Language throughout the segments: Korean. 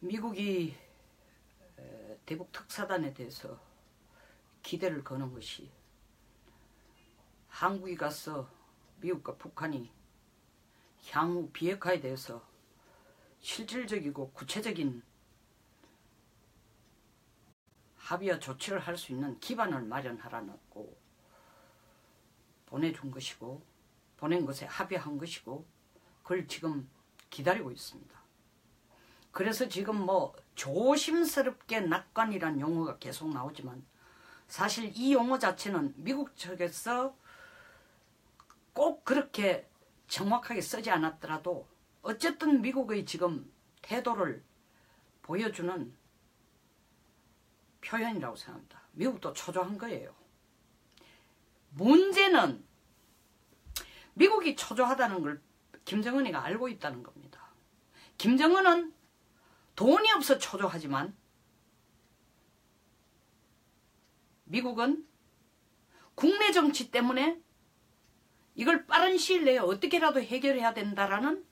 미국이 대북 특사단에 대해서 기대를 거는 것이 한국이 가서 미국과 북한이 향후 비핵화에 대해서 실질적이고 구체적인 합의와 조치를 할 수 있는 기반을 마련하라고 보내준 것이고, 보낸 것에 합의한 것이고, 그걸 지금 기다리고 있습니다. 그래서 지금 뭐 조심스럽게 낙관이란 용어가 계속 나오지만 사실 이 용어 자체는 미국 측에서 꼭 그렇게 정확하게 쓰지 않았더라도 어쨌든 미국의 지금 태도를 보여주는 표현이라고 생각합니다. 미국도 초조한 거예요. 문제는 미국이 초조하다는 걸 김정은이가 알고 있다는 겁니다. 김정은은 돈이 없어 초조하지만 미국은 국내 정치 때문에 이걸 빠른 시일 내에 어떻게라도 해결해야 된다라는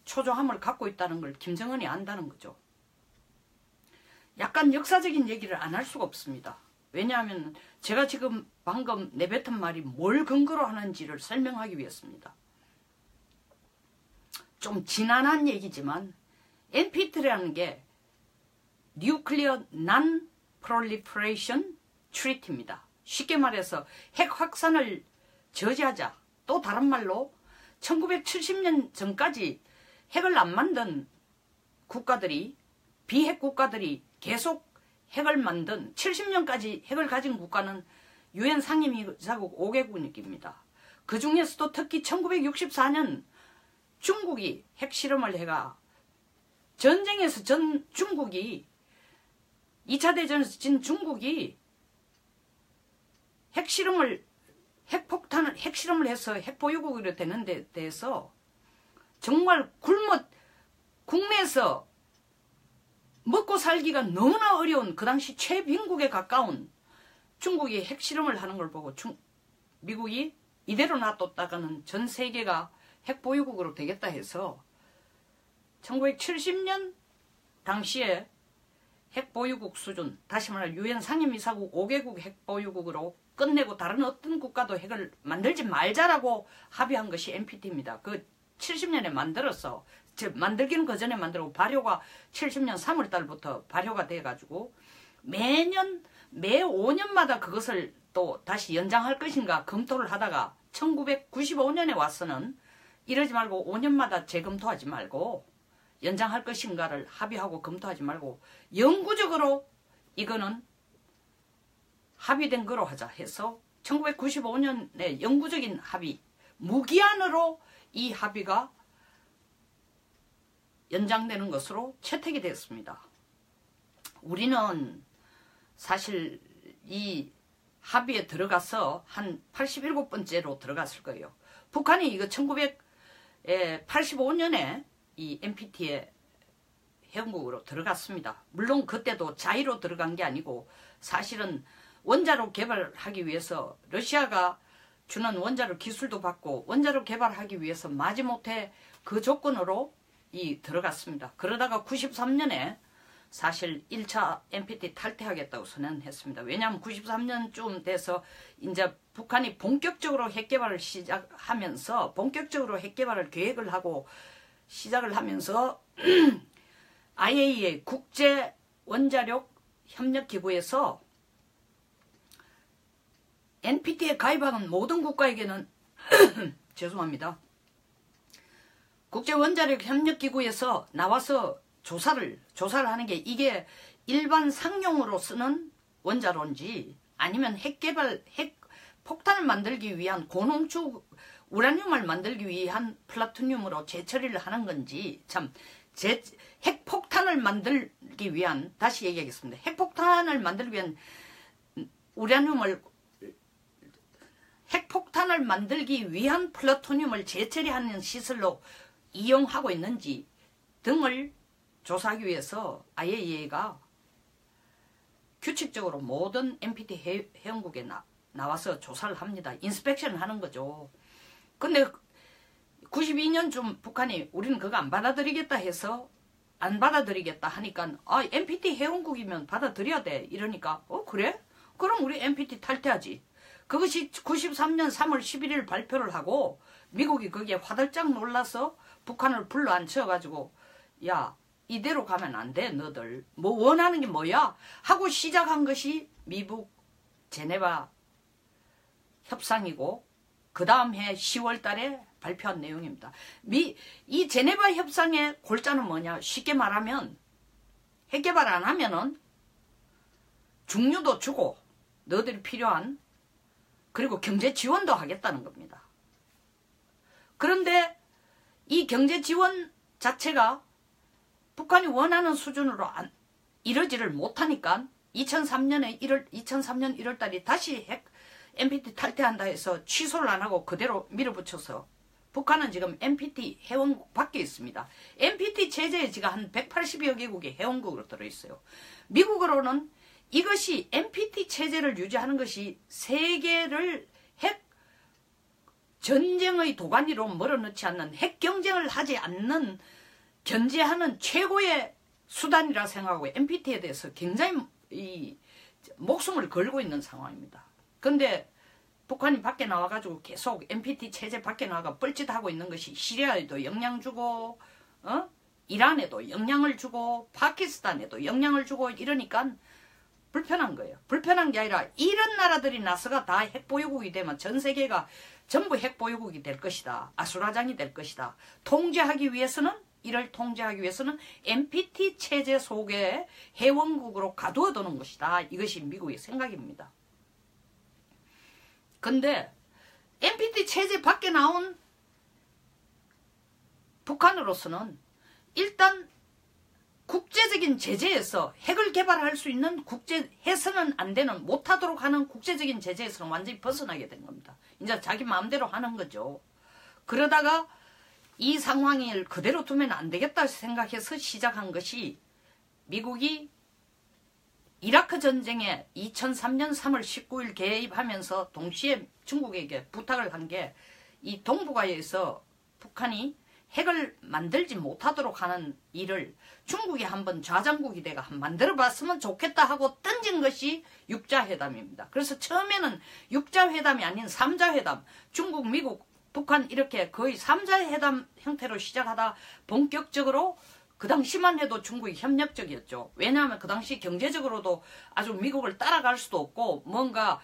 초조함을 갖고 있다는 걸 김정은이 안다는 거죠. 약간 역사적인 얘기를 안 할 수가 없습니다. 왜냐하면 제가 지금 방금 내뱉은 말이 뭘 근거로 하는지를 설명하기 위해서입니다. 좀 지난한 얘기지만 NPT라는 게 Nuclear Non-Proliferation Treaty입니다. 쉽게 말해서 핵 확산을 저지하자. 또 다른 말로 1970년 전까지 핵을 안 만든 국가들이, 비핵 국가들이 계속 핵을 만든 70년까지 핵을 가진 국가는 유엔 상임이사국 5개국입니다. 그 중에서도 특히 1964년 중국이 핵실험을 해가 전쟁에서 중국이 2차 대전에서 진 중국이 핵실험을 해서 핵보유국으로 되는 데 대해서 정말 국내에서 먹고 살기가 너무나 어려운 그 당시 최빈국에 가까운 중국이 핵실험을 하는 걸 보고 미국이 이대로 놔뒀다가는 전 세계가 핵보유국으로 되겠다 해서 1970년 당시에 핵보유국 수준, 다시 말해 유엔 상임이사국 5개국 핵보유국으로 끝내고 다른 어떤 국가도 핵을 만들지 말자라고 합의한 것이 NPT입니다. 그 70년에 만들어서, 만들기는 그 전에 만들고 발효가 70년 3월 달부터 발효가 돼가지고 매 5년마다 그것을 또 다시 연장할 것인가 검토를 하다가 1995년에 와서는 이러지 말고 5년마다 재검토하지 말고 연장할 것인가를 합의하고 검토하지 말고 영구적으로 이거는 합의된 거로 하자 해서 1995년에 영구적인 합의, 무기한으로 이 합의가 연장되는 것으로 채택이 되었습니다. 우리는 사실 이 합의에 들어가서 한 87번째로 들어갔을 거예요. 북한이 이거 1985년에 이 NPT에 회원국으로 들어갔습니다. 물론 그때도 자의로 들어간 게 아니고 사실은 원자로 개발하기 위해서 러시아가 주는 원자로 기술도 받고 원자로 개발하기 위해서 마지못해 그 조건으로 들어갔습니다. 그러다가 93년에 사실 1차 NPT 탈퇴하겠다고 선언했습니다. 왜냐하면 93년쯤 돼서 이제 북한이 본격적으로 핵개발을 시작하면서 본격적으로 핵개발을 계획을 하고 시작을 하면서 IAEA 국제원자력 협력기구에서 NPT에 가입한 모든 국가에게는 죄송합니다. 국제원자력 협력기구에서 나와서 조사를 하는 게 이게 일반 상용으로 쓰는 원자로인지 아니면 핵폭탄을 만들기 위한 고농축 우라늄을 만들기 위한 플라토늄으로 재처리를 하는 건지 핵폭탄을 만들기 위한, 다시 얘기하겠습니다. 핵폭탄을 만들기 위한 핵폭탄을 만들기 위한 플라토늄을 재처리하는 시설로 이용하고 있는지 등을 조사하기 위해서 IAEA가 규칙적으로 모든 NPT 회원국에 나와서 조사를 합니다. 인스펙션을 하는 거죠. 근데 92년쯤 북한이 우리는 그거 안 받아들이겠다 해서 안 받아들이겠다 하니까 NPT 회원국이면 받아들여야 돼 이러니까 그래? 그럼 우리 NPT 탈퇴하지. 그것이 93년 3월 11일 발표를 하고 미국이 거기에 화들짝 놀라서 북한을 불러 앉혀가지고 야 이대로 가면 안 돼 너들 뭐 원하는 게 뭐야 하고 시작한 것이 미국 제네바 협상이고 그 다음 해 10월 달에 발표한 내용입니다. 이 제네바 협상의 골자는 뭐냐? 쉽게 말하면 핵 개발 안 하면은 중류도 주고 너들이 필요한 그리고 경제 지원도 하겠다는 겁니다. 그런데 이 경제 지원 자체가 북한이 원하는 수준으로 이루어지를 못하니까 2003년 1월 달에 다시 핵 NPT 탈퇴한다 해서 취소를 안 하고 그대로 밀어붙여서 북한은 지금 NPT 회원국 밖에 있습니다. NPT 체제에 지금 한 180여 개국이 회원국으로 들어있어요. 미국으로는 이것이 NPT 체제를 유지하는 것이 세계를 핵 전쟁의 도가니로 몰아넣지 않는 핵 경쟁을 하지 않는 견제하는 최고의 수단이라 생각하고 NPT에 대해서 굉장히 목숨을 걸고 있는 상황입니다. 근데 북한이 밖에 나와가지고 계속 NPT 체제 밖에 나와가 뻘짓하고 있는 것이 시리아에도 영향 주고 이란에도 영향을 주고 파키스탄에도 영향을 주고 이러니까 불편한 거예요. 불편한 게 아니라 이런 나라들이 나서가 다 핵보유국이 되면 전 세계가 전부 핵보유국이 될 것이다. 아수라장이 될 것이다. 이를 통제하기 위해서는 NPT 체제 속에 회원국으로 가두어두는 것이다. 이것이 미국의 생각입니다. 근데 NPT 체제 밖에 나온 북한으로서는 일단 국제적인 제재에서 핵을 개발할 수 있는 해서는 안 되는 못하도록 하는 국제적인 제재에서는 완전히 벗어나게 된 겁니다. 이제 자기 마음대로 하는 거죠. 그러다가 이 상황을 그대로 두면 안 되겠다 생각해서 시작한 것이 미국이 이라크 전쟁에 2003년 3월 19일 개입하면서 동시에 중국에게 부탁을 한 게 이 동북아에서 북한이 핵을 만들지 못하도록 하는 일을 중국이 한번 좌장국이 돼가 만들어봤으면 좋겠다 하고 던진 것이 육자회담입니다. 그래서 처음에는 육자회담이 아닌 삼자회담, 중국, 미국, 북한 이렇게 거의 삼자회담 형태로 시작하다 본격적으로 그 당시만 해도 중국이 협력적이었죠. 왜냐하면 그 당시 경제적으로도 아주 미국을 따라갈 수도 없고 뭔가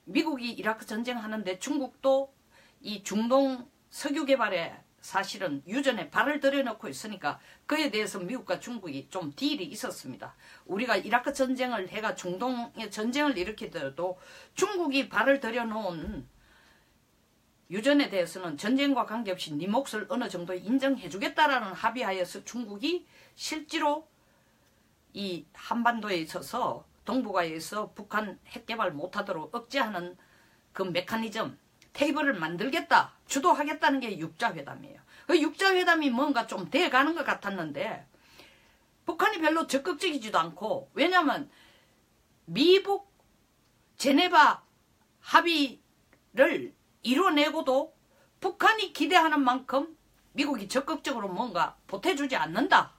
미국이 이라크 전쟁 하는데 중국도 이 중동 석유 개발에 사실은 유전에 발을 들여놓고 있으니까 그에 대해서 미국과 중국이 좀 딜이 있었습니다. 우리가 이라크 전쟁을 해가 중동에 전쟁을 일으키더라도 중국이 발을 들여놓은 유전에 대해서는 전쟁과 관계없이 네 몫을 어느 정도 인정해주겠다라는 합의하에서 중국이 실제로 이 한반도에 있어서 동북아에서 북한 핵개발 못하도록 억제하는 그 메커니즘 테이블을 만들겠다 주도하겠다는 게 육자회담이에요. 그 육자회담이 뭔가 좀 돼가는 것 같았는데 북한이 별로 적극적이지도 않고 왜냐하면 미북 제네바 합의를 이뤄내고도 북한이 기대하는 만큼 미국이 적극적으로 뭔가 보태주지 않는다.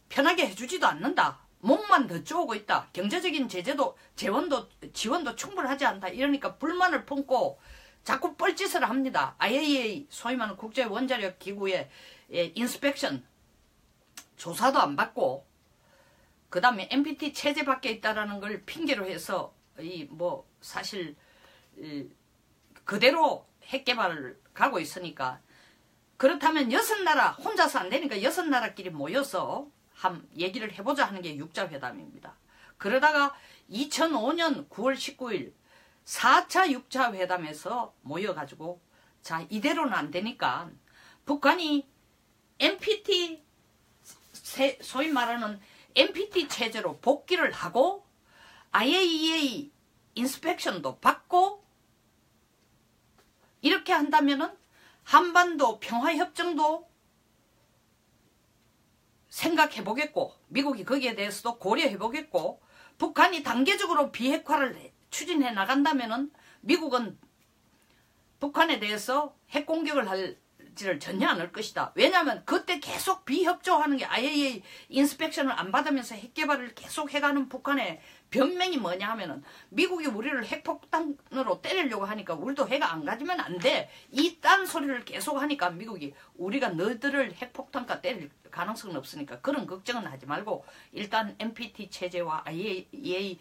편하게 해주지도 않는다. 목만 더 쪼고 있다. 경제적인 지원도 충분하지 않다. 이러니까 불만을 품고 자꾸 뻘짓을 합니다. IAEA 소위 말하는 국제원자력 기구의 인스펙션 조사도 안 받고 그 다음에 NPT 체제 밖에 있다라는 걸 핑계로 해서 사실 그대로 핵 개발을 가고 있으니까 그렇다면 6나라 혼자서 안 되니까 6나라끼리 모여서 얘기를 해보자 하는 게 육자회담입니다. 그러다가 2005년 9월 19일 4차 육자회담에서 모여가지고 자 이대로는 안 되니까 북한이 NPT 소위 말하는 NPT 체제로 복귀를 하고 IAEA 인스펙션도 받고 이렇게 한다면은 한반도 평화협정도 생각해보겠고 미국이 거기에 대해서도 고려해보겠고 북한이 단계적으로 비핵화를 추진해 나간다면은 미국은 북한에 대해서 핵공격을 할 지를 전혀 안 할 것이다. 왜냐하면 그때 계속 비협조하는 게 IAEA 인스펙션을 안 받으면서 핵 개발을 계속 해가는 북한의 변명이 뭐냐 하면은 미국이 우리를 핵폭탄으로 때리려고 하니까 우리도 해가 안 가지면 안 돼. 이 딴 소리를 계속 하니까 미국이 우리가 너희들을 핵폭탄과 때릴 가능성은 없으니까 그런 걱정은 하지 말고 일단 NPT 체제와 IAEA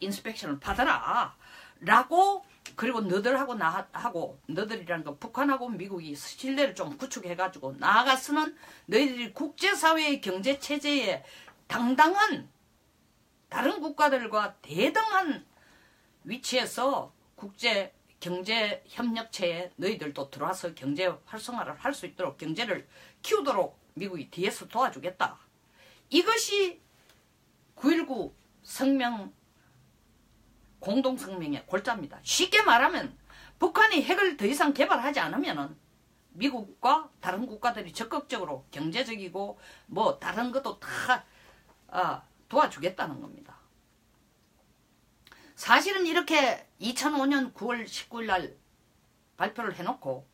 인스펙션을 받아라. 라고 그리고 너들하고 나하고 너들이라는 거 북한하고 미국이 신뢰를 좀 구축해가지고 나아가서는 너희들이 국제사회의 경제체제에 당당한 다른 국가들과 대등한 위치에서 국제 경제 협력체에 너희들도 들어와서 경제 활성화를 할 수 있도록 경제를 키우도록 미국이 뒤에서 도와주겠다. 이것이 9.19 성명 공동성명의 골자입니다. 쉽게 말하면 북한이 핵을 더 이상 개발하지 않으면 미국과 다른 국가들이 적극적으로 경제적이고 뭐 다른 것도 다 도와주겠다는 겁니다. 사실은 이렇게 2005년 9월 19일 날 발표를 해놓고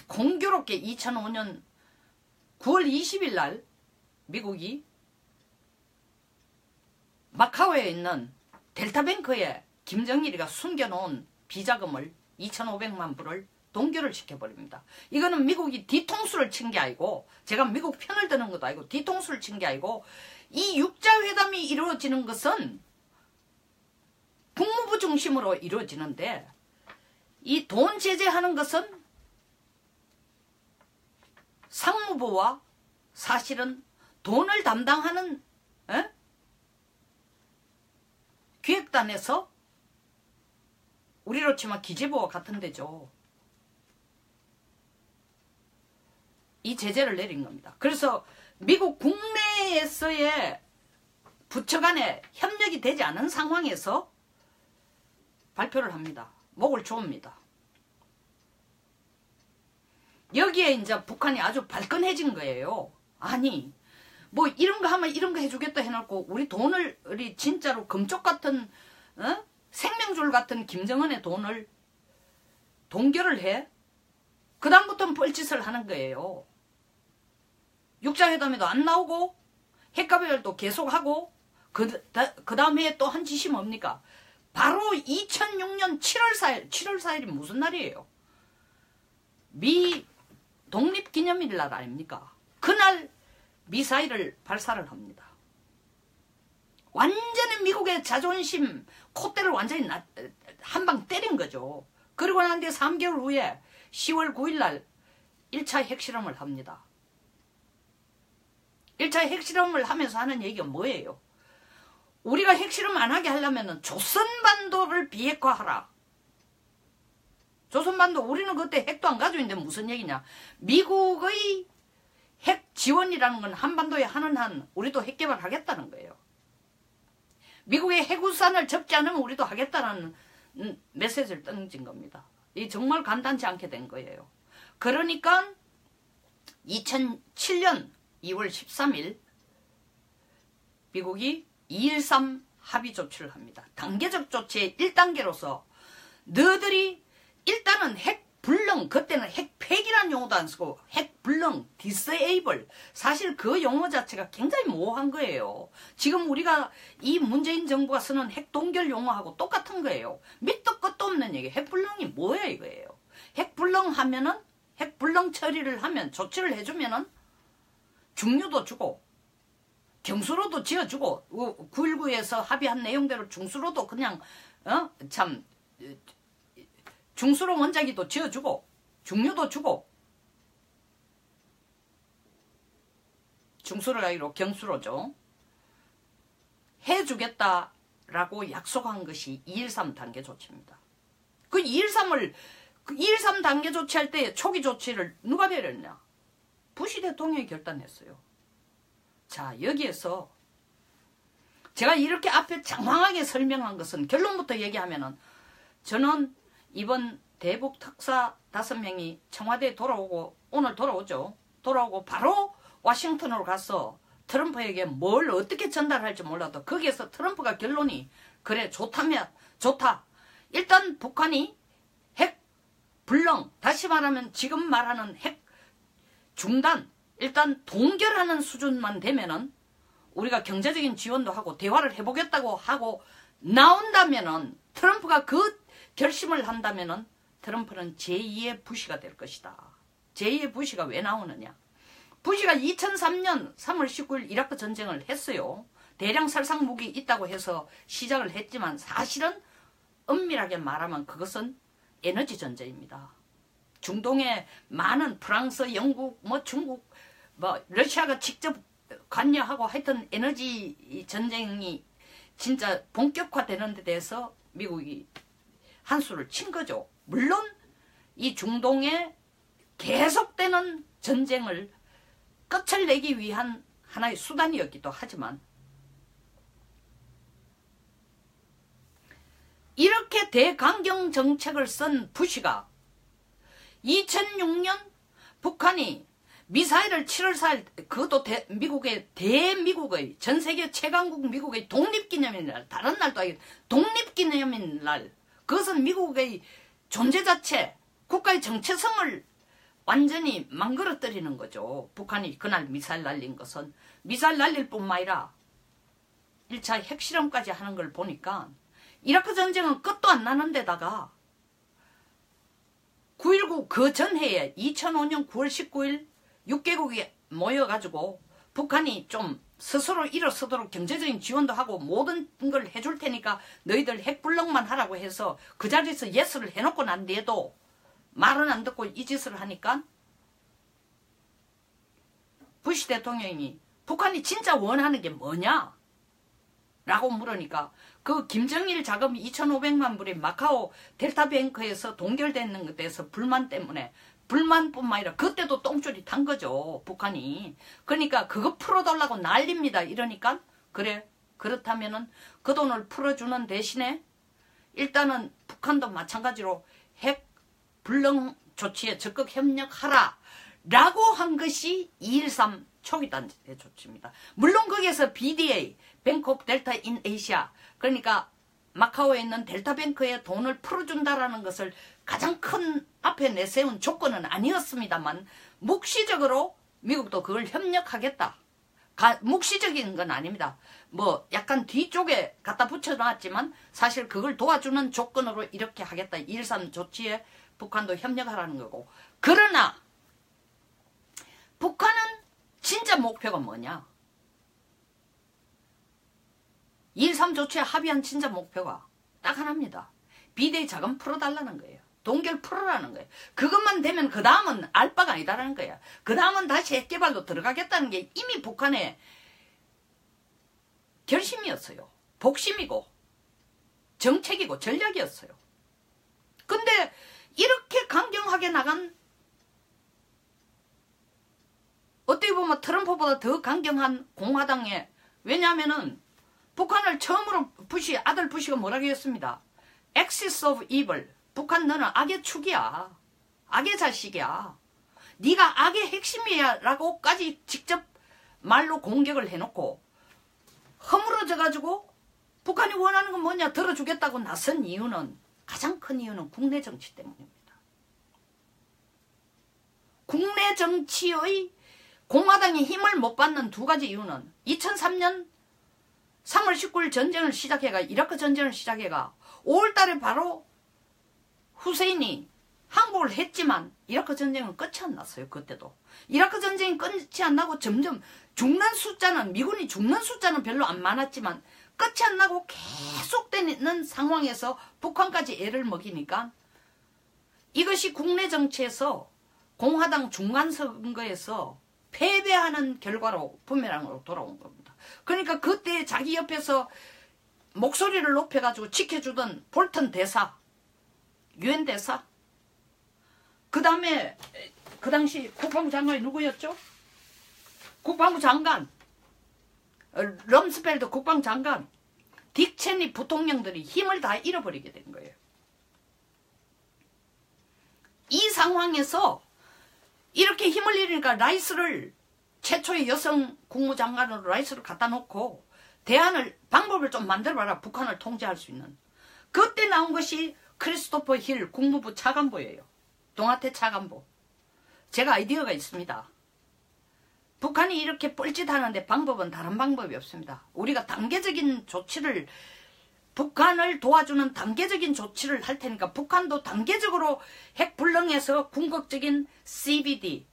공교롭게 2005년 9월 20일 날 미국이 마카오에 있는 델타뱅크에 김정일이가 숨겨놓은 비자금을 2,500만 불을 동결을 시켜버립니다. 이거는 미국이 뒤통수를 친 게 아니고 제가 미국 편을 드는 것도 아니고 뒤통수를 친 게 아니고 이 육자회담이 이루어지는 것은 국무부 중심으로 이루어지는데 이 돈 제재하는 것은 상무부와 사실은 돈을 담당하는 기획단에서 우리로 치면 기재부와 같은 데죠. 이 제재를 내린 겁니다. 그래서 미국 국내에서의 부처 간에 협력이 되지 않은 상황에서 발표를 합니다. 목을 조읍니다. 여기에 이제 북한이 아주 발끈해진 거예요. 아니 뭐 이런 거 하면 이런 거 해주겠다 해놓고 우리 돈을 우리 진짜로 금쪽 같은 생명줄 같은 김정은의 돈을 동결을 해? 그 다음부터는 뻘짓을 하는 거예요. 육자회담에도 안 나오고 핵가별도 계속하고 그 다음 해에 또 한 짓이 뭡니까? 바로 2006년 7월 4일 7월 4일이 무슨 날이에요? 미 독립기념일 날 아닙니까? 그날 미사일을 발사를 합니다. 완전히 미국의 자존심 콧대를 완전히 한 방 때린 거죠. 그리고 난 뒤에 3개월 후에 10월 9일 날 1차 핵실험을 합니다. 1차 핵실험을 하면서 하는 얘기가 뭐예요? 우리가 핵실험 안 하게 하려면 조선반도를 비핵화하라. 조선반도 우리는 그때 핵도 안 가지고 있는데 무슨 얘기냐. 미국의 핵 지원이라는 건 한반도에 하는 한 우리도 핵 개발하겠다는 거예요. 미국의 핵우산을 접지 않으면 우리도 하겠다는 메시지를 던진 겁니다. 이 정말 간단치 않게 된 거예요. 그러니까 2007년 2월 13일 미국이 2.13 합의 조치를 합니다. 단계적 조치의 1단계로서 너희들이 일단은 핵 불능, 그때는 핵 폐기라는 용어도 안 쓰고 핵 불능, disable. 사실 그 용어 자체가 굉장히 모호한 거예요. 지금 우리가 이 문재인 정부가 쓰는 핵 동결 용어하고 똑같은 거예요. 밑도 끝도 없는 얘기. 핵 불능이 뭐야 이거예요. 핵 불능 하면은 핵 불능 처리를 하면 조치를 해주면은 중류도 주고 경수로도 지어주고 9.19에서 합의한 내용대로 중수로도 그냥 중수로 원자기도 지어주고 중류도 주고 중수로가 아니라 경수로죠. 해주겠다라고 약속한 것이 2.13 단계 조치입니다. 그 2.13 단계 조치할 때 초기 조치를 누가 내렸냐? 부시 대통령이 결단했어요. 자, 여기에서 제가 이렇게 앞에 장황하게 설명한 것은 결론부터 얘기하면은 저는 이번 대북 특사 5명이 청와대에 돌아오고 오늘 돌아오죠. 돌아오고 바로 워싱턴으로 가서 트럼프에게 뭘 어떻게 전달할지 몰라도 거기에서 트럼프가 결론이 그래 좋다면 좋다. 일단 북한이 핵 불능 다시 말하면 지금 말하는 핵 중단, 일단 동결하는 수준만 되면은 우리가 경제적인 지원도 하고 대화를 해보겠다고 하고 나온다면은 트럼프가 그 결심을 한다면은 트럼프는 제2의 부시가 될 것이다. 제2의 부시가 왜 나오느냐? 부시가 2003년 3월 19일 이라크 전쟁을 했어요. 대량 살상 무기 있다고 해서 시작을 했지만 사실은 엄밀하게 말하면 그것은 에너지 전쟁입니다. 중동에 많은 프랑스, 영국, 중국, 러시아가 직접 관여하고 하여튼 에너지 전쟁이 진짜 본격화되는 데 대해서 미국이 한수를 친 거죠. 물론 이 중동에 계속되는 전쟁을 끝을 내기 위한 하나의 수단이었기도 하지만 이렇게 대강경 정책을 쓴 부시가 2006년 북한이 미사일을 7월 4일 그것도 미국의 전세계 최강국 미국의 독립기념일 날 다른 날도 아니고 독립기념일 날 그것은 미국의 존재 자체 국가의 정체성을 완전히 망그러뜨리는 거죠. 북한이 그날 미사일 날린 것은 미사일 날릴 뿐만 아니라 1차 핵실험까지 하는 걸 보니까 이라크 전쟁은 끝도 안 나는 데다가 9.19 그 전해에 2005년 9월 19일 6개국이 모여가지고 북한이 좀 스스로 일어서도록 경제적인 지원도 하고 모든 걸 해줄 테니까 너희들 핵불능만 하라고 해서 그 자리에서 예스를 해놓고 난 뒤에도 말은 안 듣고 이 짓을 하니까 부시 대통령이 북한이 진짜 원하는 게 뭐냐? 라고 물으니까 그 김정일 자금 2,500만 불이 마카오 델타뱅크에서 동결되는 것에 대해서 불만 때문에 불만뿐만 아니라 그때도 똥줄이 탄 거죠. 북한이. 그러니까 그거 풀어달라고 난립니다. 이러니까 그래 그렇다면은 그 돈을 풀어주는 대신에 일단은 북한도 마찬가지로 핵 불능 조치에 적극 협력하라 라고 한 것이 2.13 초기단계 조치입니다. 물론 거기에서 BDA, 뱅크 오브 델타 인 에이시아 그러니까 마카오에 있는 델타뱅크에 돈을 풀어준다라는 것을 가장 큰 앞에 내세운 조건은 아니었습니다만 묵시적으로 미국도 그걸 협력하겠다. 묵시적인 건 아닙니다. 약간 뒤쪽에 갖다 붙여놨지만 사실 그걸 도와주는 조건으로 이렇게 하겠다. 2.13 조치에 북한도 협력하라는 거고. 그러나 북한은 진짜 목표가 뭐냐? 2.13 조치에 합의한 진짜 목표가 딱 하나입니다. 비대위 자금 풀어달라는 거예요. 동결 풀어라는 거예요. 그것만 되면 그 다음은 알바가 아니다라는 거예요. 그 다음은 다시 핵개발로 들어가겠다는 게 이미 북한의 결심이었어요. 복심이고 정책이고 전략이었어요. 근데 이렇게 강경하게 나간 어떻게 보면 트럼프보다 더 강경한 공화당에 왜냐하면은 북한을 처음으로 아들 부시가 뭐라고 했습니다. Axis of Evil. 북한 너는 악의 축이야. 악의 자식이야. 네가 악의 핵심이야 라고까지 직접 말로 공격을 해놓고 허물어져가지고 북한이 원하는 건 뭐냐 들어주겠다고 나선 이유는 가장 큰 이유는 국내 정치 때문입니다. 국내 정치의 공화당이 힘을 못 받는 두 가지 이유는 2003년 3월 19일 전쟁을 시작해가 이라크 전쟁을 시작해가 5월달에 바로 후세인이 항복을 했지만 이라크 전쟁은 끝이 안 났어요. 그때도 이라크 전쟁이 끝이 안 나고 점점 미군이 죽는 숫자는 별로 안 많았지만 끝이 안 나고 계속되는 상황에서 북한까지 애를 먹이니까 이것이 국내 정치에서 공화당 중간선거에서 패배하는 결과로 부메랑으로 돌아온 겁니다. 그러니까 그때 자기 옆에서 목소리를 높여가지고 지켜주던 볼턴 대사, 유엔 대사, 그 다음에 그 당시 국방부 장관이 누구였죠? 국방부 장관, 럼스펠드 국방부 장관, 딕 체니 부통령들이 힘을 다 잃어버리게 된 거예요. 이 상황에서 이렇게 힘을 잃으니까 라이스를 최초의 여성 국무장관으로 라이스를 갖다 놓고 방법을 좀 만들어봐라. 북한을 통제할 수 있는. 그때 나온 것이 크리스토퍼 힐 국무부 차관보예요. 동아태 차관보. 제가 아이디어가 있습니다. 북한이 이렇게 뻘짓하는데 방법은 다른 방법이 없습니다. 우리가 단계적인 조치를, 북한을 도와주는 단계적인 조치를 할 테니까 북한도 단계적으로 핵불능에서 궁극적인 CBD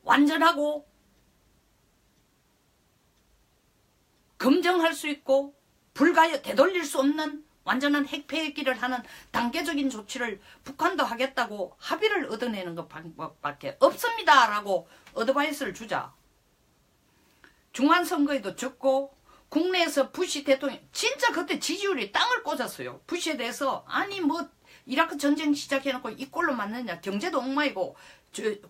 완전하고 검증할 수 있고 되돌릴 수 없는 완전한 핵폐기를 하는 단계적인 조치를 북한도 하겠다고 합의를 얻어내는 것 방법밖에 없습니다 라고 어드바이스를 주자. 중간선거에도 졌고 국내에서 부시 대통령 진짜 그때 지지율이 땅을 꽂았어요. 부시에 대해서 아니 뭐 이라크 전쟁 시작해놓고 이 꼴로 맞느냐, 경제도 엉망이고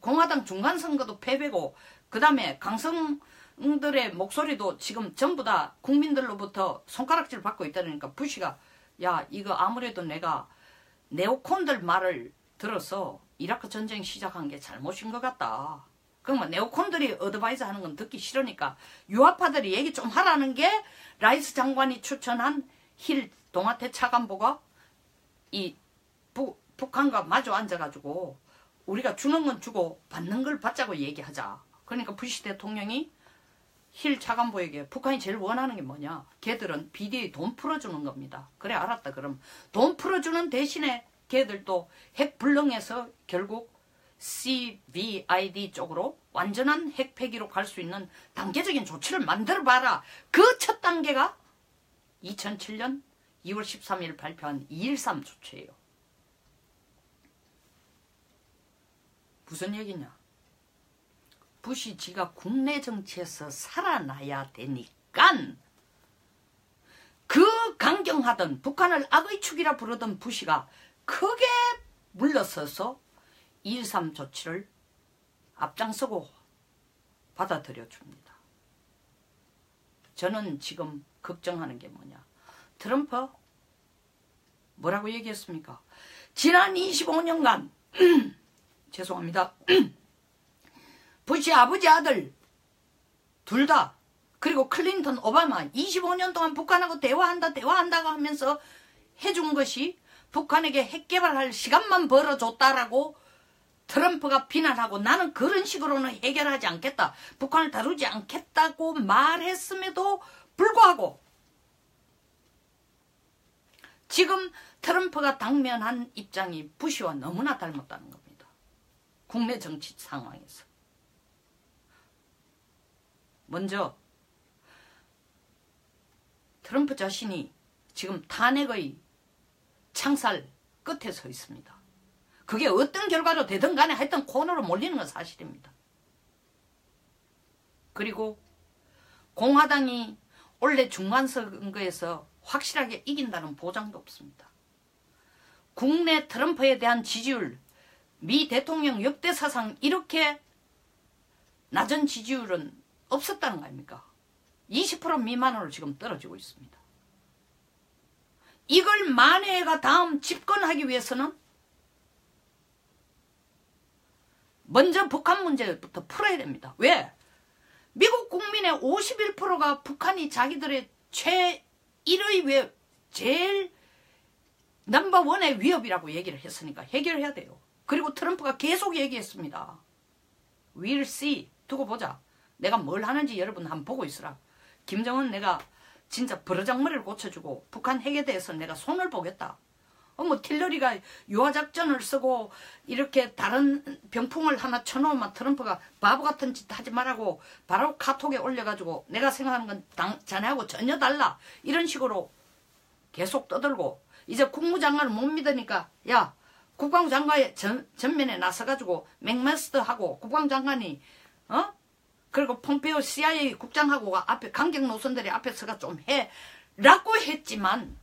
공화당 중간선거도 패배고 그 다음에 강성들의 목소리도 지금 전부 다 국민들로부터 손가락질 받고 있다니까 부시가 야 이거 아무래도 내가 네오콘들 말을 들어서 이라크 전쟁 시작한 게 잘못인 것 같다. 그러면 네오콘들이 어드바이스 하는 건 듣기 싫으니까 유아파들이 얘기 좀 하라는 게 라이스 장관이 추천한 힐 동아태 차관보가 이 북한과 마주 앉아가지고 우리가 주는 건 주고 받는 걸 받자고 얘기하자. 그러니까 부시 대통령이 힐 차관보에게 북한이 제일 원하는 게 뭐냐? 걔들은 BDA 돈 풀어주는 겁니다. 그래 알았다. 그럼 돈 풀어주는 대신에 걔들도 핵불능에서 결국 CVID 쪽으로 완전한 핵폐기로 갈 수 있는 단계적인 조치를 만들어봐라. 그 첫 단계가 2007년 2월 13일 발표한 2.13 조치예요. 무슨 얘기냐? 부시 지가 국내 정치에서 살아나야 되니까 그 강경하던 북한을 악의 축이라 부르던 부시가 크게 물러서서 2.13 조치를 앞장서고 받아들여 줍니다. 저는 지금 걱정하는 게 뭐냐? 트럼프 뭐라고 얘기했습니까? 지난 25년간 죄송합니다. 부시 아버지 아들 둘 다 그리고 클린턴 오바마 25년 동안 북한하고 대화한다고 하면서 해준 것이 북한에게 핵 개발할 시간만 벌어줬다라고 트럼프가 비난하고 나는 그런 식으로는 해결하지 않겠다. 북한을 다루지 않겠다고 말했음에도 불구하고 지금 트럼프가 당면한 입장이 부시와 너무나 닮았다는 겁니다. 국내 정치 상황에서. 먼저 트럼프 자신이 지금 탄핵의 창살 끝에 서 있습니다. 그게 어떤 결과로 되든 간에 하여튼 코너로 몰리는 건 사실입니다. 그리고 공화당이 올해 중간선거에서 확실하게 이긴다는 보장도 없습니다. 국내 트럼프에 대한 지지율, 미 대통령 역대사상 이렇게 낮은 지지율은 없었다는 거 아닙니까? 20% 미만으로 지금 떨어지고 있습니다. 이걸 만해가 다음 집권하기 위해서는 먼저 북한 문제부터 풀어야 됩니다. 왜? 미국 국민의 51%가 북한이 자기들의 제1의 위협, 제일 넘버원의 위협이라고 얘기를 했으니까 해결해야 돼요. 그리고 트럼프가 계속 얘기했습니다. We'll see. 두고 보자. 내가 뭘 하는지 여러분 한번 보고 있으라. 김정은 내가 진짜 버르장머리를 고쳐주고 북한 핵에 대해서 내가 손을 보겠다. 뭐 틸러리가 유화작전을 쓰고 이렇게 다른 병풍을 하나 쳐놓으면 트럼프가 바보 같은 짓 하지 말라고 바로 카톡에 올려가지고 내가 생각하는 건 자네하고 전혀 달라. 이런 식으로 계속 떠들고 이제 국무장관을 못 믿으니까 야 국방부 장관의 전면에 나서가지고 맥마스터하고 국방장관이 그리고 폼페이오 CIA 국장하고 앞에 강경 노선들이 앞에 서가 좀 해라고 했지만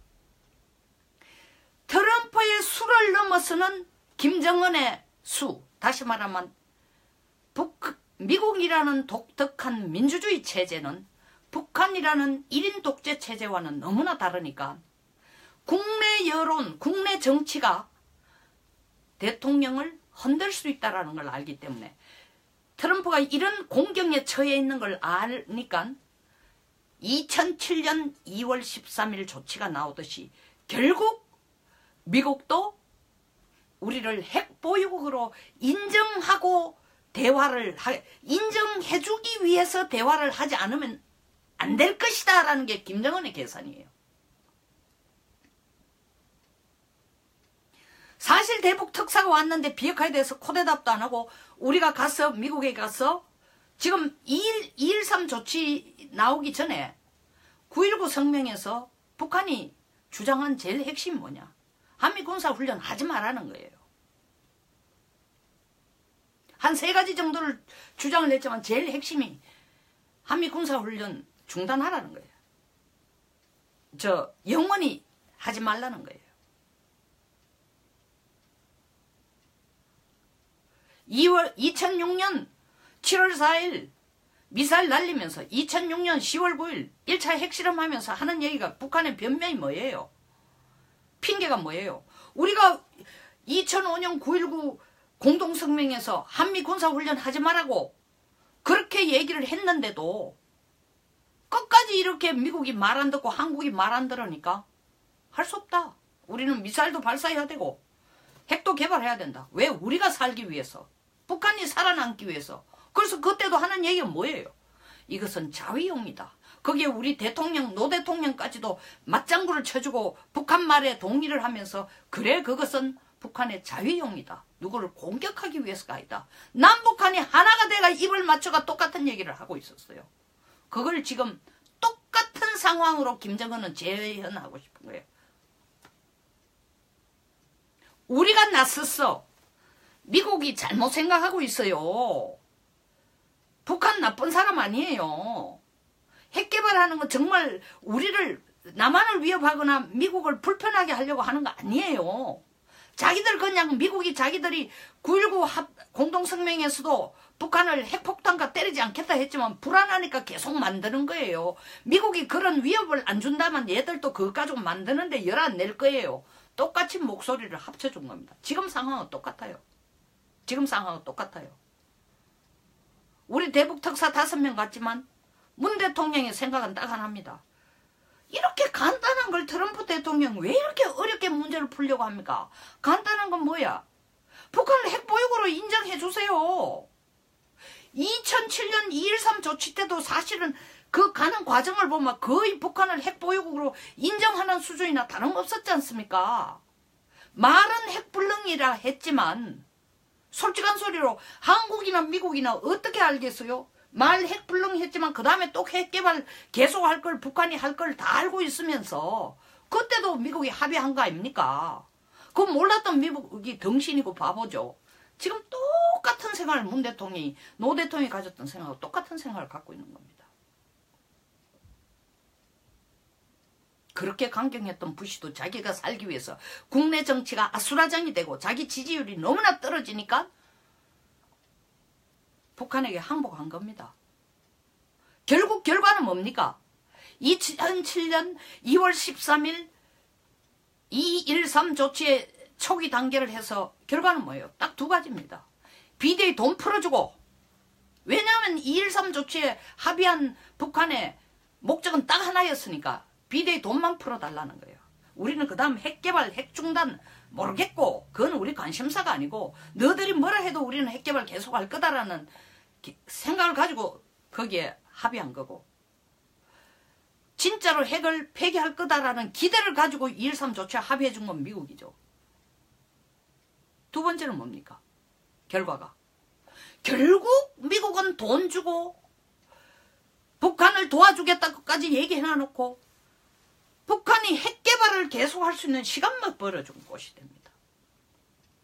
트럼프의 수를 넘어서는 김정은의 수, 다시 말하면 미국이라는 독특한 민주주의 체제는 북한이라는 1인 독재 체제와는 너무나 다르니까 국내 여론, 국내 정치가 대통령을 흔들 수 있다는 걸 알기 때문에 트럼프가 이런 공경에 처해 있는 걸 아니까 2007년 2월 13일 조치가 나오듯이 결국 미국도 우리를 핵보유국으로 인정하고 대화를 인정해주기 위해서 대화를 하지 않으면 안 될 것이다 라는 게 김정은의 계산이에요. 사실 대북 특사가 왔는데 비핵화에 대해서 코대답도 안 하고 우리가 가서 미국에 가서 지금 2.13 조치 나오기 전에 9.19 성명에서 북한이 주장한 제일 핵심이 뭐냐? 한미 군사훈련 하지 말라는 거예요. 한 3가지 정도를 주장을 했지만 제일 핵심이 한미 군사훈련 중단하라는 거예요. 영원히 하지 말라는 거예요. 2006년 7월 4일 미사일 날리면서 2006년 10월 9일 1차 핵실험하면서 하는 얘기가 북한의 변명이 뭐예요? 핑계가 뭐예요? 우리가 2005년 9.19 공동성명에서 한미 군사훈련 하지 말라고 그렇게 얘기를 했는데도 끝까지 이렇게 미국이 말 안 듣고 한국이 말 안 들으니까 할 수 없다. 우리는 미사일도 발사해야 되고 핵도 개발해야 된다. 왜? 우리가 살기 위해서. 북한이 살아남기 위해서. 그래서 그때도 하는 얘기가 뭐예요? 이것은 자위용이다. 거기에 우리 대통령, 노 대통령까지도 맞장구를 쳐주고 북한 말에 동의를 하면서 그래 그것은 북한의 자위용이다. 누구를 공격하기 위해서가 아니다. 남북한이 하나가 돼가 입을 맞춰가 똑같은 얘기를 하고 있었어요. 그걸 지금 똑같은 상황으로 김정은은 재현하고 싶은 거예요. 우리가 나섰어. 미국이 잘못 생각하고 있어요. 북한 나쁜 사람 아니에요. 핵 개발하는 건 정말 우리를 남한을 위협하거나 미국을 불편하게 하려고 하는 거 아니에요. 자기들 그냥 미국이 자기들이 9.19 공동성명에서도 북한을 핵폭탄과 때리지 않겠다 했지만 불안하니까 계속 만드는 거예요. 미국이 그런 위협을 안 준다면 얘들도 그거 가지고 만드는데 열 안 낼 거예요. 똑같이 목소리를 합쳐준 겁니다. 지금 상황은 똑같아요. 지금 상황은 똑같아요. 우리 대북 특사 5명 갔지만 문 대통령의 생각은 딱 하나입니다. 이렇게 간단한 걸 트럼프 대통령 왜 이렇게 어렵게 문제를 풀려고 합니까? 간단한 건 뭐야? 북한을 핵보육으로 인정해 주세요. 2007년 2.13 조치 때도 사실은 그 가는 과정을 보면 거의 북한을 핵보육으로 인정하는 수준이나 다름없었지 않습니까? 말은 핵불능이라 했지만 솔직한 소리로 한국이나 미국이나 어떻게 알겠어요? 말 핵불능했지만 그 다음에 또 핵개발 계속할 걸 북한이 할 걸 다 알고 있으면서 그때도 미국이 합의한 거 아닙니까? 그거 몰랐던 미국이 덩신이고 바보죠. 지금 똑같은 생각을 문 대통령이 노 대통령이 가졌던 생각하고 똑같은 생각을 갖고 있는 겁니다. 그렇게 강경했던 부시도 자기가 살기 위해서 국내 정치가 아수라장이 되고 자기 지지율이 너무나 떨어지니까 북한에게 항복한 겁니다. 결국 결과는 뭡니까? 2007년 2월 13일 2.13 조치의 초기 단계를 해서 결과는 뭐예요? 딱 2가지입니다. 비대위 돈 풀어주고, 왜냐하면 2.13 조치에 합의한 북한의 목적은 딱 하나였으니까 비대위 돈만 풀어달라는 거예요. 우리는 그 다음 핵개발, 핵중단 모르겠고 그건 우리 관심사가 아니고 너희들이 뭐라 해도 우리는 핵개발 계속할 거다라는 생각을 가지고 거기에 합의한 거고, 진짜로 핵을 폐기할 거다라는 기대를 가지고 2.13 조치에 합의해 준 건 미국이죠. 2번째는 뭡니까? 결과가. 결국 미국은 돈 주고 북한을 도와주겠다고까지 얘기해놔놓고 북한이 핵개발을 계속할 수 있는 시간만 벌어준 것이 됩니다.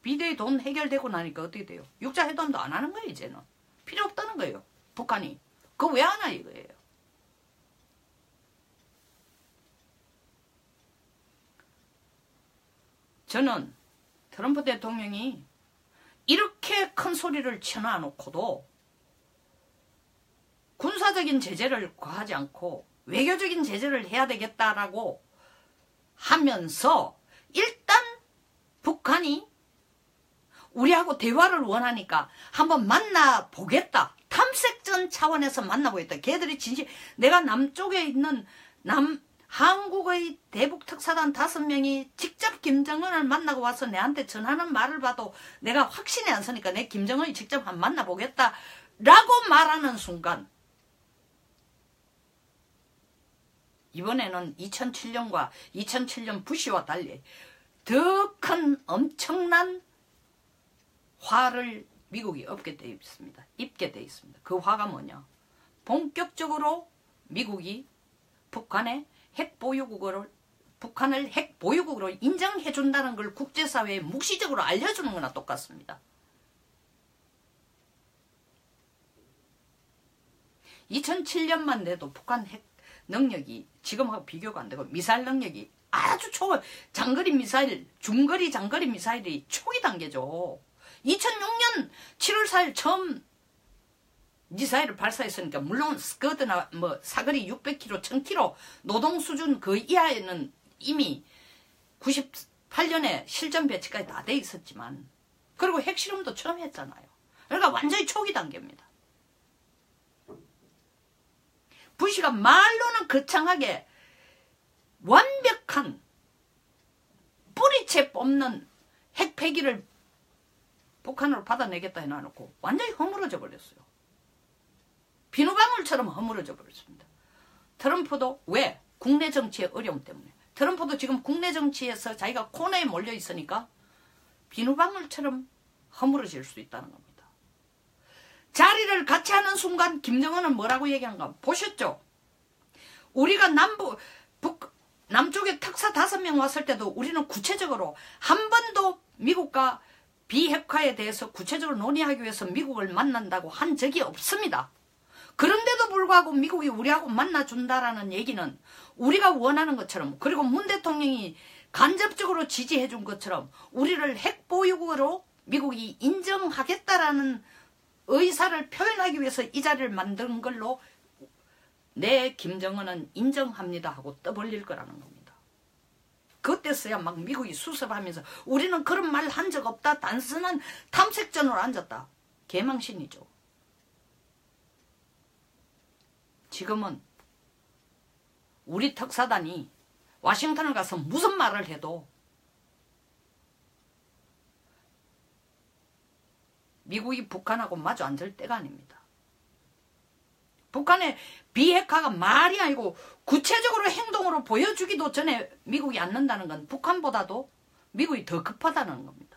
비대위 돈 해결되고 나니까 어떻게 돼요? 육자회담도 안 하는 거예요. 이제는. 필요 없다는 거예요. 북한이. 그거 왜 하나 이거예요. 저는 트럼프 대통령이 이렇게 큰 소리를 쳐놔놓고도 군사적인 제재를 과하지 않고 외교적인 제재를 해야 되겠다라고 하면서 일단 북한이 우리하고 대화를 원하니까 한번 만나보겠다. 탐색전 차원에서 만나보겠다. 걔들이 진실, 내가 남쪽에 있는 한국의 대북 특사단 5명이 직접 김정은을 만나고 와서 내한테 전하는 말을 봐도 내가 확신이 안 서니까 내 김정은이 직접 한번 만나보겠다 라고 말하는 순간 이번에는 2007년과 2007년 부시와 달리 더 큰 엄청난 화를 미국이 입게 돼 있습니다. 그 화가 뭐냐? 본격적으로 미국이 북한을 핵 보유국으로 인정해 준다는 걸 국제사회에 묵시적으로 알려주는 거나 똑같습니다. 2007년만 돼도 북한 핵 능력이 지금하고 비교가 안 되고 미사일 능력이 아주 장거리 미사일, 중거리 장거리 미사일이 초기 단계죠. 2006년 7월 4일 처음 미사일을 발사했으니까 물론 스커드나 뭐 사거리 600km, 1000km 노동 수준 그 이하에는 이미 98년에 실전 배치까지 다 돼 있었지만 그리고 핵실험도 처음 했잖아요. 그러니까 완전히 초기 단계입니다. 부시가 말로는 거창하게 완벽한 뿌리채 뽑는 핵폐기를 북한으로 받아내겠다 해놔놓고 완전히 허물어져 버렸어요. 비누방울처럼 허물어져 버렸습니다. 트럼프도 왜? 국내 정치의 어려움 때문에. 트럼프도 지금 국내 정치에서 자기가 코너에 몰려 있으니까 비누방울처럼 허물어질 수 있다는 겁니다. 자리를 같이 하는 순간 김정은은 뭐라고 얘기한가 보셨죠? 우리가 남쪽에 특사 5명 왔을 때도 우리는 구체적으로 한 번도 미국과 비핵화에 대해서 구체적으로 논의하기 위해서 미국을 만난다고 한 적이 없습니다. 그런데도 불구하고 미국이 우리하고 만나준다라는 얘기는 우리가 원하는 것처럼 그리고 문 대통령이 간접적으로 지지해 준 것처럼 우리를 핵보유국으로 미국이 인정하겠다라는 의사를 표현하기 위해서 이 자리를 만든 걸로 내 김정은은 인정합니다 하고 떠벌릴 거라는 겁니다. 그때서야 막 미국이 수습하면서 우리는 그런 말 한 적 없다. 단순한 탐색전으로 앉았다. 개망신이죠. 지금은 우리 특사단이 워싱턴을 가서 무슨 말을 해도 미국이 북한하고 마주 앉을 때가 아닙니다. 북한의 비핵화가 말이 아니고 구체적으로 행동으로 보여주기도 전에 미국이 앉는다는 건 북한보다도 미국이 더 급하다는 겁니다.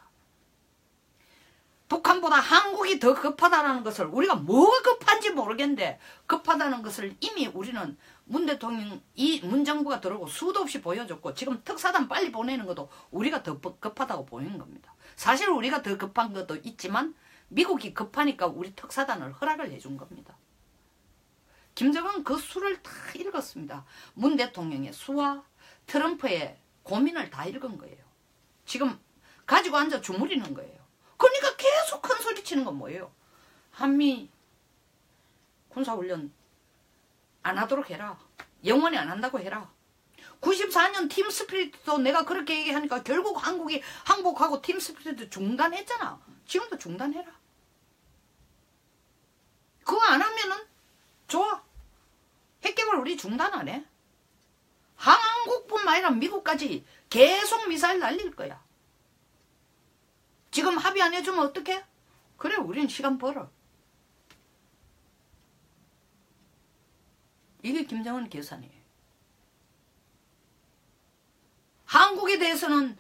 북한보다 한국이 더 급하다는 것을 우리가 뭐가 급한지 모르겠는데 급하다는 것을 이미 우리는 문 대통령 이 문정부가 들어오고 수도 없이 보여줬고 지금 특사단 빨리 보내는 것도 우리가 더 급하다고 보이는 겁니다. 사실 우리가 더 급한 것도 있지만 미국이 급하니까 우리 특사단을 허락을 해준 겁니다. 김정은 그 수를 다 읽었습니다. 문 대통령의 수와 트럼프의 고민을 다 읽은 거예요. 지금 가지고 앉아 주무리는 거예요. 그러니까 계속 큰 소리 치는 건 뭐예요? 한미 군사훈련 안 하도록 해라. 영원히 안 한다고 해라. 94년 팀 스피릿도 내가 그렇게 얘기하니까 결국 한국이 항복하고 팀 스피릿도 중단했잖아. 지금도 중단해라. 그거 안 하면은 좋아. 핵개발 우리 중단 안 해. 한국뿐만 아니라 미국까지 계속 미사일 날릴 거야. 지금 합의 안 해주면 어떡해? 그래 우리는 시간 벌어. 이게 김정은 계산이에요. 한국에 대해서는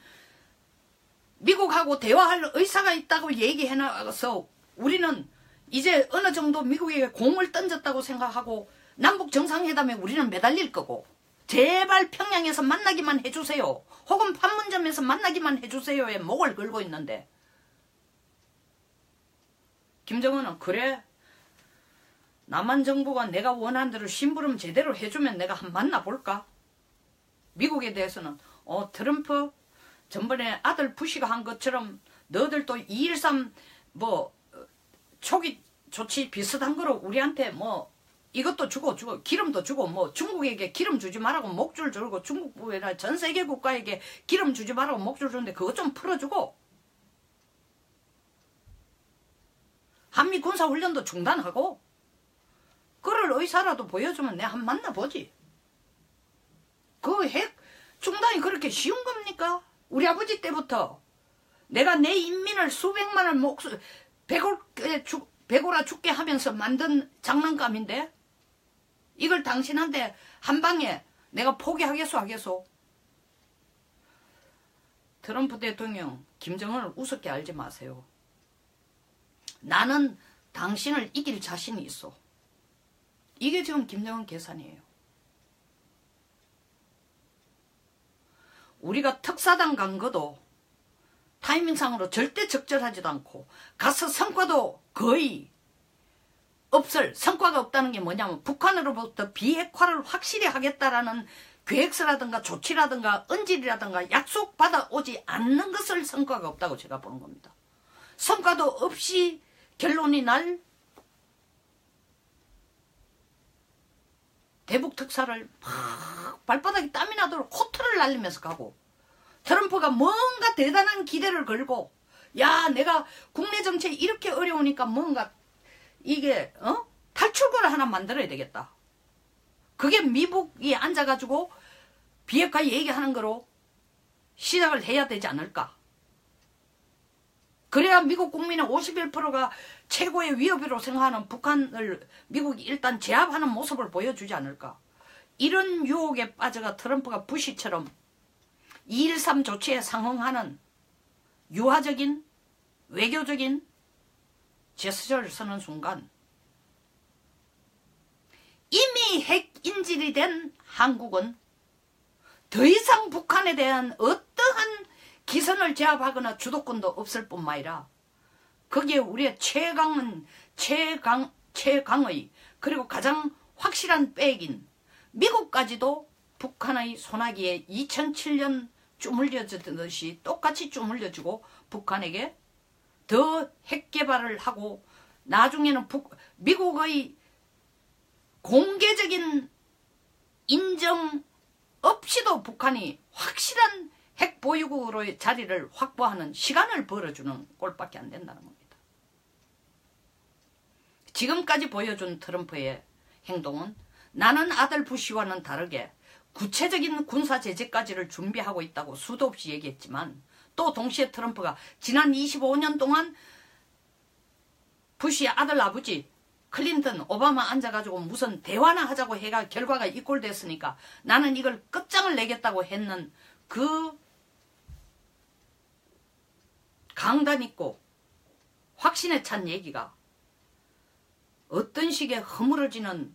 미국하고 대화할 의사가 있다고 얘기해놔서 우리는 이제 어느 정도 미국에게 공을 던졌다고 생각하고 남북 정상회담에 우리는 매달릴 거고 제발 평양에서 만나기만 해주세요. 혹은 판문점에서 만나기만 해주세요에 목을 걸고 있는데 김정은은 그래 남한 정부가 내가 원하는 대로 심부름 제대로 해주면 내가 한번 만나볼까? 미국에 대해서는 트럼프 전번에 아들 부시가 한 것처럼 너들도 2.13 뭐 초기 조치 비슷한 거로 우리한테 뭐 이것도 주고 기름도 주고 뭐 중국에게 기름 주지 말라고 목줄 주고 중국부에나 전 세계 국가에게 기름 주지 말라고 목줄 주는데 그것 좀 풀어주고 한미 군사훈련도 중단하고 그럴 의사라도 보여주면 내가 한번 만나보지. 그 핵 중단이 그렇게 쉬운 겁니까? 우리 아버지 때부터 내가 내 인민을 수백만을 배고라 죽게 하면서 만든 장난감인데 이걸 당신한테 한 방에 내가 포기하겠소 하겠소? 트럼프 대통령 김정은을 우습게 알지 마세요. 나는 당신을 이길 자신이 있어. 이게 지금 김정은 계산이에요. 우리가 특사단 간 것도 타이밍상으로 절대 적절하지도 않고 가서 성과도 거의 없을 성과가 없다는 게 뭐냐면 북한으로부터 비핵화를 확실히 하겠다라는 계획서라든가 조치라든가 언질이라든가 약속 받아오지 않는 것을 성과가 없다고 제가 보는 겁니다. 성과도 없이 결론이 날 대북 특사를 막 발바닥에 땀이 나도록 코트를 날리면서 가고 트럼프가 뭔가 대단한 기대를 걸고 야 내가 국내 정치에 이렇게 어려우니까 뭔가 이게 탈출구를 하나 만들어야 되겠다. 그게 미국이 앉아가지고 비핵화 얘기하는 거로 시작을 해야 되지 않을까. 그래야 미국 국민의 51%가 최고의 위협으로 생각하는 북한을 미국이 일단 제압하는 모습을 보여주지 않을까. 이런 유혹에 빠져가 트럼프가 부시처럼 2.13 조치에 상응하는 유화적인 외교적인 제스처를 쓰는 순간 이미 핵 인질이 된 한국은 더 이상 북한에 대한 어떠한 기선을 제압하거나 주도권도 없을 뿐만 아니라 거기에 우리의 최강의 그리고 가장 확실한 백인 미국까지도 북한의 소나기에 2007년 쭈물려주듯이 똑같이 쭈물려주고 북한에게 더 핵 개발을 하고 나중에는 미국의 공개적인 인정 없이도 북한이 확실한 핵 보유국으로의 자리를 확보하는 시간을 벌어주는 꼴밖에 안 된다는 겁니다. 지금까지 보여준 트럼프의 행동은 나는 아들 부시와는 다르게 구체적인 군사 제재까지를 준비하고 있다고 수도 없이 얘기했지만 또 동시에 트럼프가 지난 25년 동안 부시의 아들 아버지 클린턴 오바마 앉아가지고 무슨 대화나 하자고 해가 결과가 이꼴됐으니까 나는 이걸 끝장을 내겠다고 했는 그 강단 있고 확신에 찬 얘기가 어떤 식의 허물어지는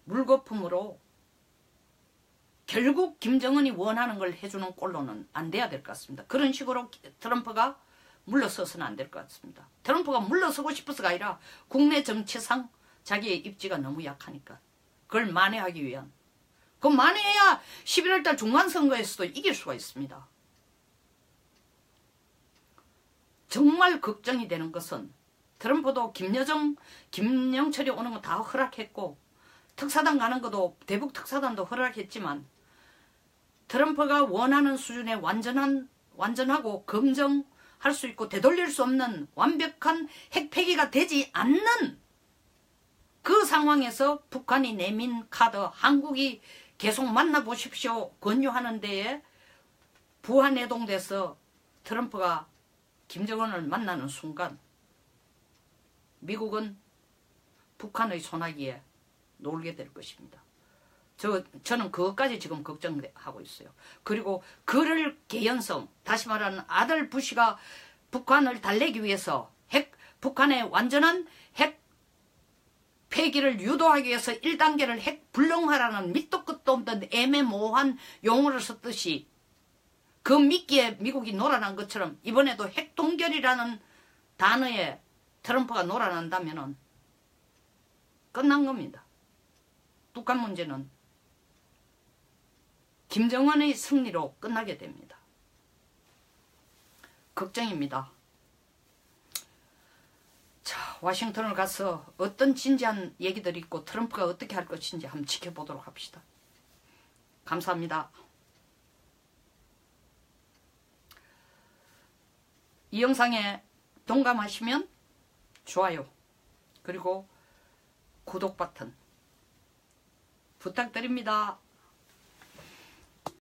물거품으로 결국 김정은이 원하는 걸 해주는 꼴로는 안 돼야 될 것 같습니다. 그런 식으로 트럼프가 물러서서는 안 될 것 같습니다. 트럼프가 물러서고 싶어서가 아니라 국내 정치상 자기의 입지가 너무 약하니까 그걸 만회하기 위한 그 만회해야 11월달 중간선거에서도 이길 수가 있습니다. 정말 걱정이 되는 것은 트럼프도 김영철이 오는 거 다 허락했고 특사단 가는 것도 대북 특사단도 허락했지만 트럼프가 원하는 수준의 완전하고 검증할 수 있고 되돌릴 수 없는 완벽한 핵폐기가 되지 않는 그 상황에서 북한이 내민 카드 한국이 계속 만나보십시오 권유하는 데에 부하내동돼서 트럼프가 김정은을 만나는 순간 미국은 북한의 소나기에 놀게 될 것입니다. 저는 그것까지 지금 걱정하고 있어요. 그리고 그를 개연성, 다시 말하는 아들 부시가 북한을 달래기 위해서 북한의 완전한 핵 폐기를 유도하기 위해서 1단계를 핵 불능화라는 밑도 끝도 없는 애매모호한 용어를 썼듯이 그 미끼에 미국이 놀아난 것처럼 이번에도 핵동결이라는 단어에 트럼프가 놀아난다면 끝난 겁니다. 북한 문제는 김정은의 승리로 끝나게 됩니다. 걱정입니다. 자, 워싱턴을 가서 어떤 진지한 얘기들이 있고 트럼프가 어떻게 할 것인지 한번 지켜보도록 합시다. 감사합니다. 이 영상에 동감하시면 좋아요 그리고 구독 버튼 부탁드립니다.